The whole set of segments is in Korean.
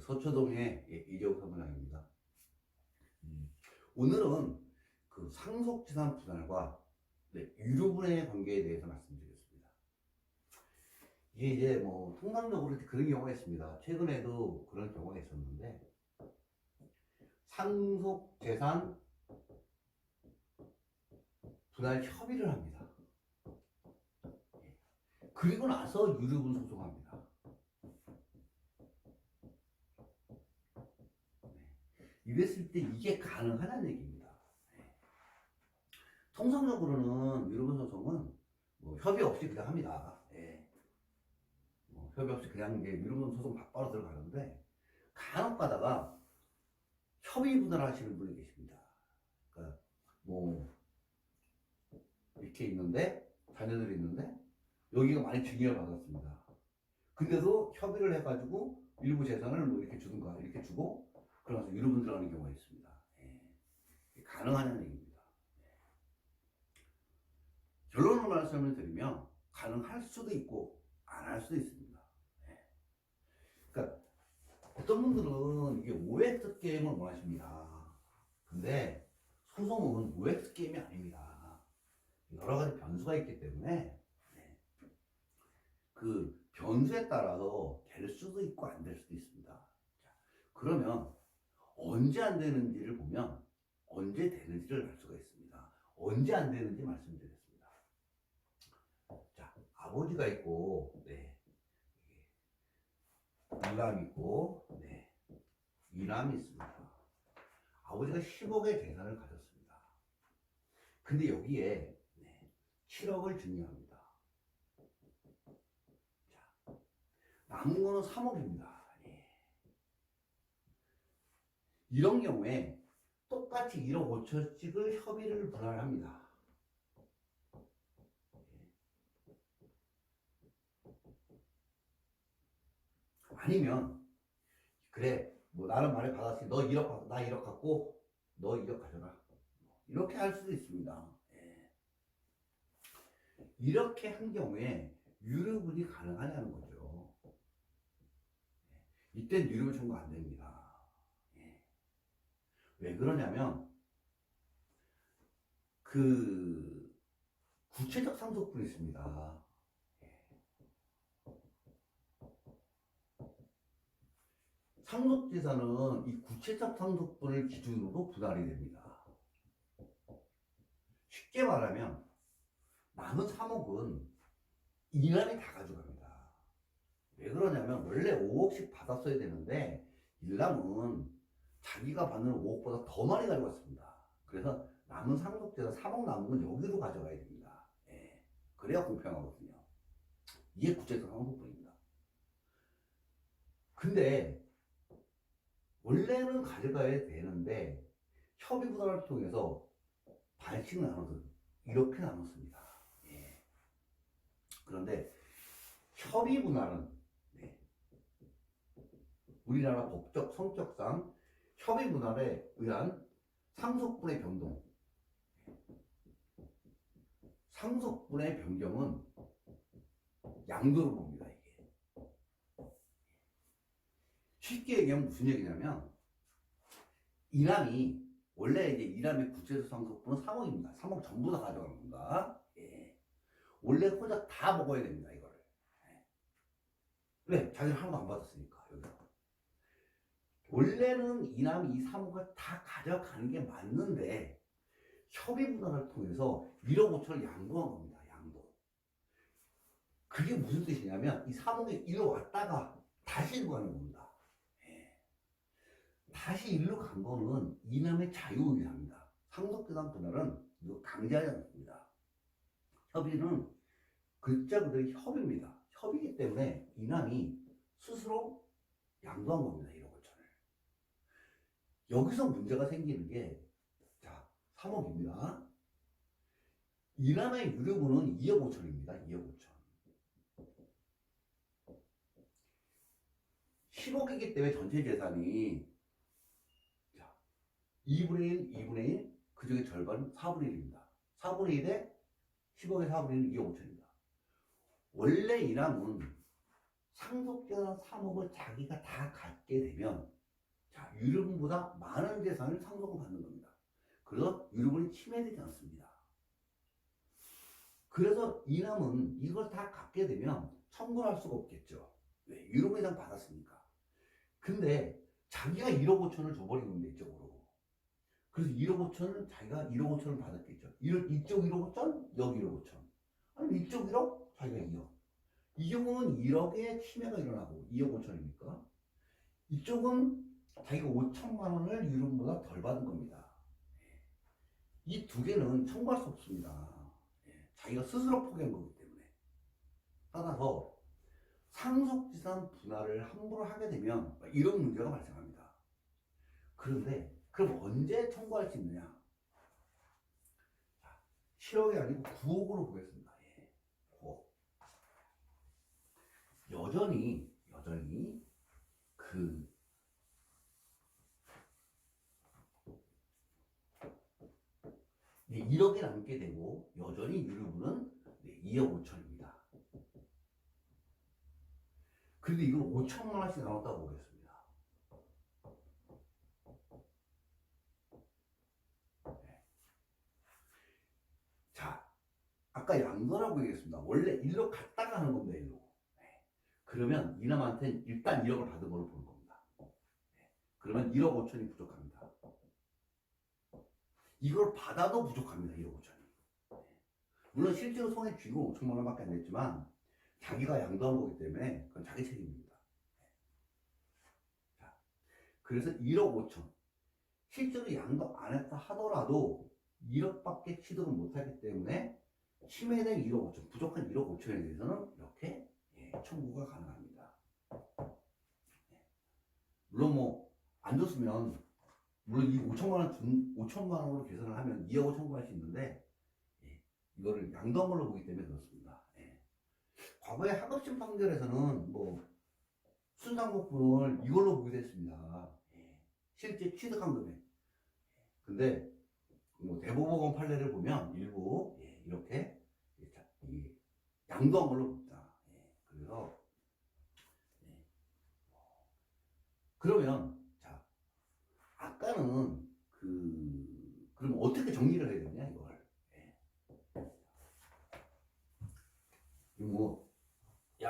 서초동의 이재욱 사무장입니다. 오늘은 그 상속재산 분할과 유류분해의 관계에 대해서 말씀드리겠습니다. 이게 이제 뭐 통상적으로 그런 경우가 있습니다. 최근에도 그런 경우가 있었는데, 상속재산 분할 협의를 합니다. 그리고 나서 유류분 소송합니다. 이랬을 때 이게 가능하다는 얘기입니다. 통상적으로는 유류분 소송은 뭐 협의 없이 그냥 합니다. 뭐 협의 없이 그냥 이제 유류분 소송 바로 들어가는데, 간혹 가다가 협의 분할을 하시는 분이 계십니다. 그러니까 뭐 이렇게 있는데, 자녀들이 있는데 여기가 많이 증여를 받았습니다. 근데도 협의를 해가지고 일부 재산을 뭐 이렇게 주든가 이렇게 주고 그러면서 유류분 들어가는 경우가 있습니다. 가능하냐는 얘기입니다. 결론을 말씀을 드리면 가능할 수도 있고 안 할 수도 있습니다. 그러니까 어떤 분들은 이게 OX 게임을 원하십니다. 근데 소송은 OX 게임이 아닙니다. 여러 가지 변수가 있기 때문에 그 변수에 따라서 될 수도 있고 안 될 수도 있습니다. 자, 그러면 언제 안 되는지를 보면 언제 되는지를 알 수가 있습니다. 언제 안 되는지 말씀드리겠습니다. 자, 아버지가 있고, 이남 있고, 이남이 있습니다. 아버지가 10억의 재산을 가졌습니다. 근데 여기에 7억을 증여합니다. 자, 남은 거는 3억입니다. 이런 경우에 똑같이 1억 5천씩을 협의를 분할합니다. 아니면 그래 뭐 나는 말을 받았으니 너 1억 나 1억 갖고 너 1억 가져라, 이렇게 할 수도 있습니다. 이렇게 한 경우에 유류분이 가능하냐는 거죠. 이땐 유류분 청구 안 됩니다. 왜 그러냐면 그 구체적 상속분이 있습니다. 상속재산은 이 구체적 상속분을 기준으로 분할이 됩니다. 쉽게 말하면 남은 3억은 이남이 다 가져갑니다. 왜 그러냐면 원래 5억씩 받았어야 되는데 일남은 자기가 받는 5억보다 더 많이 가져갔습니다. 그래서 남은 상속재산 3억 남은 건 여기로 가져가야 됩니다. 그래야 공평하거든요. 이게 구체적 상속분입니다. 근데 원래는 가져가야 되는데 협의 분할을 통해서 반씩 나눠서 이렇게 나눴습니다. 그런데 협의 분할은 우리나라 법적 성격상 협의 분할에 의한 상속분의 변동, 상속분의 변경은 양도로 봅니다. 이게 쉽게 얘기하면 무슨 얘기냐면, 이남이 원래 이제 이남의 구체적 상속분은 3억입니다. 3억 전부 다 가져가는 겁니다. 원래 혼자 다 먹어야 됩니다. 이거를. 왜? 자기는 하나도 안 받았으니까. 여기서 원래는 이남이 이 3억을 다 가져가는 게 맞는데 협의 분할을 통해서 1억 5천을 양도한 겁니다. 양도. 그게 무슨 뜻이냐면 이 3억이 일로 왔다가 다시 일로 가는 겁니다. 다시 일로 간 거는 이남의 자유의사입니다. 상속재산 분할은 이거 강제하지 않습니다. 협의는 글자 그대로 협의입니다. 협의이기 때문에 이남이 스스로 양도한 겁니다. 1억 5천을. 여기서 문제가 생기는 게, 자, 3억입니다. 이남의 유류분은 2억 5천입니다. 2억 5천. 10억이기 때문에 전체 재산이 2분의 1, 2분의 1, 그 중에 절반은 4분의 1입니다. 4분의 1에 10억의 4분의 1은 2억 5천입니다. 원래 이남은 상속재산 3억을 자기가 다 갖게 되면 자, 유류분보다 많은 재산을 상속을 받는 겁니다. 그래서 유류분이 침해되지 않습니다. 그래서 이 남은 이걸 다 갖게 되면 청구를 할 수가 없겠죠. 왜? 유류분 이상 받았으니까. 근데 자기가 1억 5천을 줘버린 겁니다, 이쪽으로. 그래서 1억 5천을 자기가 1억 5천을 받았겠죠. 이쪽 1억 5천, 여기 1억 5천. 아니 이쪽 1억, 자기가 2억. 이 경우는 1억의 침해가 일어나고 2억 5천이니까 이쪽은 자기가 5천만 원을 유류분보다 덜 받은 겁니다. 이 두 개는 청구할 수 없습니다. 자기가 스스로 포기한 거기 때문에. 따라서 상속지산 분할을 함부로 하게 되면 이런 문제가 발생합니다. 그런데 그럼 언제 청구할 수 있느냐? 7억이 아니고 9억으로 보겠습니다. 9억. 여전히 그 1억이 남게 되고 여전히 유류분은 2억 5천입니다. 그런데 이걸 5천만 원씩 나눴다고 보겠습니다. 자, 아까 양도라고 얘기했습니다. 원래 일로 갔다가 하는 겁니다. 일로. 그러면 이남한테는 일단 1억을 받은 걸로 보는 겁니다. 그러면 1억 5천이 부족합니다. 이걸 받아도 부족합니다. 1억 5천이. 물론 실제로 손에 쥐고 5천만 원밖에 안 냈지만 자기가 양도한 거기 때문에 그건 자기 책임입니다. 자, 그래서 1억 5천. 실제로 양도 안 했다 하더라도 1억밖에 취득을 못하기 때문에 침해된 1억 5천, 부족한 1억 5천에 대해서는 이렇게 청구가 가능합니다. 물론 뭐 안 줬으면 물론 이 5천만 원으로 계산을 하면 2억을 청구할 수 있는데 이거를 양도한 걸로 보기 때문에 그렇습니다. 과거에 하급심 판결에서는 뭐 순상복분을 이걸로 보기도 했습니다. 실제 취득한 금액. 근데 뭐 대법원 판례를 보면 일부 이렇게 양도한 걸로 봅니다. 그래서 그러면 자 아까는 그럼 어떻게 정리를 해야 되냐 이걸. 뭐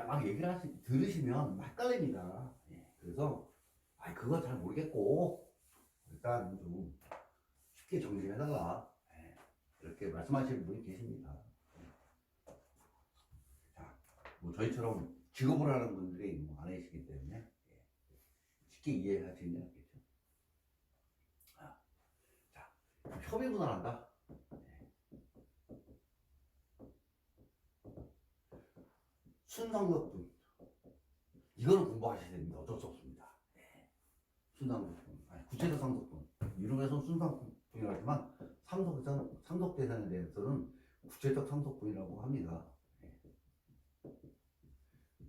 막 얘기를 들으시면 막 헷갈립니다. 그래서 그건 잘 모르겠고 일단 좀 쉽게 정리해달라 이렇게 말씀하시는 분이 계십니다. 자, 뭐 저희처럼 직업을 하는 분들이 뭐 안 계시기 때문에 쉽게 이해하시는 게 낫겠죠. 자, 협의 분할한다. 순상속분 이거는 공부하셔야 됩니다. 어쩔 수 없습니다. 순상속분, 구체적 상속분, 이름에서 순상속분이라고 하지만 상속재산에 대해서는 구체적 상속분이라고 합니다.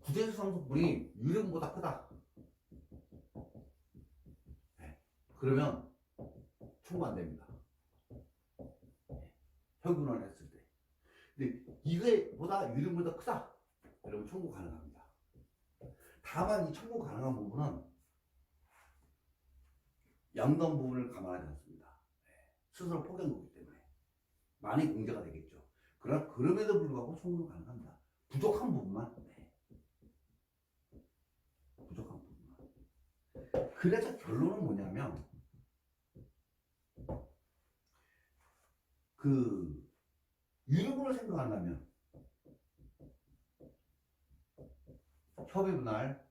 구체적 상속분이 유령보다 크다. 그러면 청구 안 됩니다. 협의분할 했을 때. 근데 이거보다 유령보다 크다. 여러분 청구 가능합니다. 다만 이 청구 가능한 부분은 양도한 부분을 감안하지 않습니다. 스스로 포기한 거기 때문에 많이 공제가 되겠죠. 그러나 그럼에도 불구하고 청구는 가능합니다. 부족한 부분만. 부족한 부분만. 그래서 결론은 뭐냐면 유류분을 생각한다면 협의분할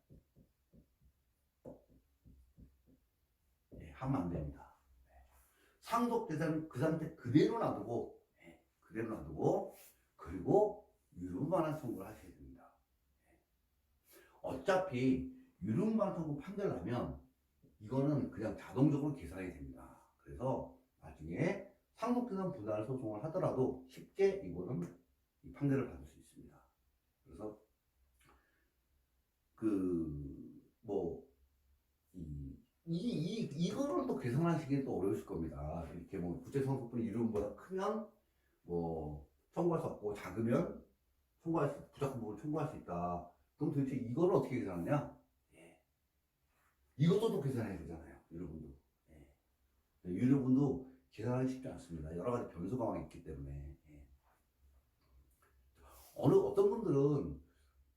하면 안 됩니다. 상속재산은 그 상태 그대로 놔두고 그리고 유류분할 청구를 하셔야 됩니다. 어차피 유류분할 청구 판결 나면 이거는 그냥 자동적으로 계산이 됩니다. 그래서 나중에 상속재산 분할 소송을 하더라도 쉽게 이거는 이 판결을 받을 수 있습니다. 그래서 이거를 또 계산하시기 또 어려우실 겁니다. 이렇게 뭐 구체상속분이 유류분보다 크면 뭐 청구할 수 없고 작으면 부족한 부분 청구할 수 있다. 그럼 도대체 이걸 어떻게 계산하냐? 예. 이것도 또 계산해야 되잖아요. 여러분도. 예. 여러분도 계산하기 쉽지 않습니다. 여러 가지 변수가 있기 때문에. 예. 어떤 분들은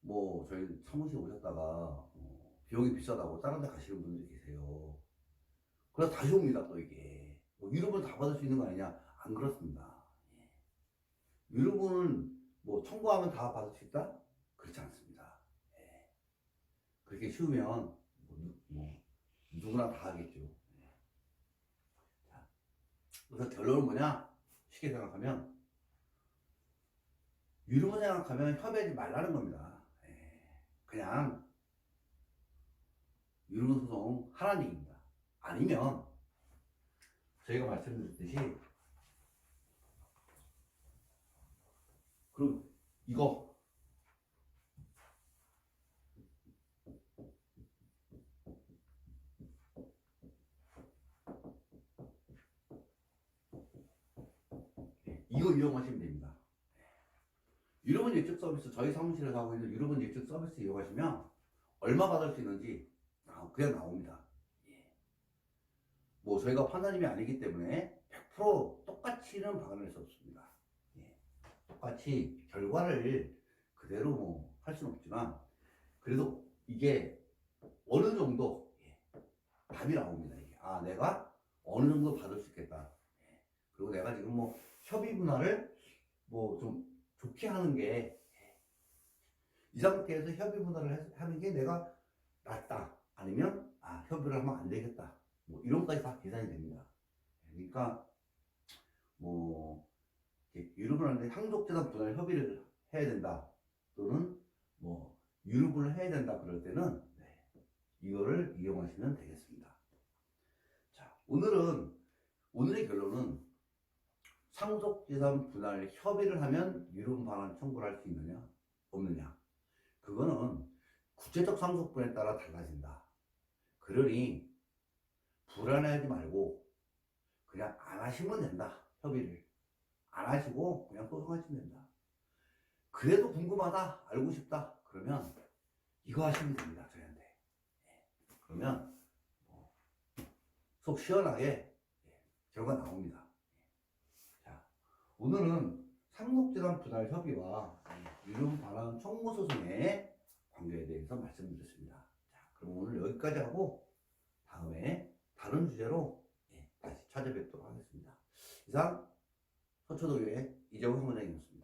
뭐 저희 사무실 오셨다가 비용이 비싸다고 다른 데 가시는 분들이 계세요. 그래서 다시 옵니다. 또 이게 뭐 유료분 다 받을 수 있는 거 아니냐? 안 그렇습니다. 예. 유료분은 뭐 청구하면 다 받을 수 있다? 그렇지 않습니다. 예. 그렇게 쉬우면 뭐 누구나 다 하겠죠. 예. 자, 그래서 결론은 뭐냐? 쉽게 생각하면 유료분 생각하면 협의하지 말라는 겁니다. 예. 그냥 유료분 소송 하라는 얘기입니다. 아니면 저희가 말씀드렸듯이 그럼 이거 이용하시면 됩니다. 유료분 예측 서비스 저희 사무실에서 하고 있는 유료분 예측 서비스 이용하시면 얼마 받을 수 있는지 그냥 나옵니다. 예. 뭐 저희가 판사님이 아니기 때문에 100% 똑같이는 박아낼 수 없습니다. 예. 똑같이 결과를 그대로 뭐 할 수는 없지만 그래도 이게 어느 정도 답이 나옵니다. 이게. 내가 어느 정도 받을 수 있겠다. 그리고 내가 지금 뭐 협의 문화를 뭐 좀 좋게 하는 게 이 상태에서 협의 문화를 하는 게 내가 낫다. 아니면 협의를 하면 안 되겠다. 뭐 이런 것까지 다 계산이 됩니다. 그러니까 뭐 유류분한테 상속재산 분할 협의를 해야 된다. 또는 뭐 유류분을 해야 된다. 그럴 때는 이거를 이용하시면 되겠습니다. 자, 오늘의 결론은 상속재산 분할 협의를 하면 유류분 반환 청구를 할 수 있느냐 없느냐, 그거는 구체적 상속분에 따라 달라진다. 그러니 불안해하지 말고 그냥 안 하시면 된다. 협의를 안 하시고 그냥 소송하시면 된다. 그래도 궁금하다, 알고 싶다, 그러면 이거 하시면 됩니다. 저희한테. 그러면 속 시원하게 결과 나옵니다. 자, 오늘은 상속재산 분할 협의와 유류분 반환 청구 소송의 관계에 대해서 말씀드렸습니다. 자, 그럼 오늘 여기까지 하고 다음에 다른 주제로 다시 찾아뵙도록 하겠습니다. 이상 서초동의 이재호 사무장이었습니다.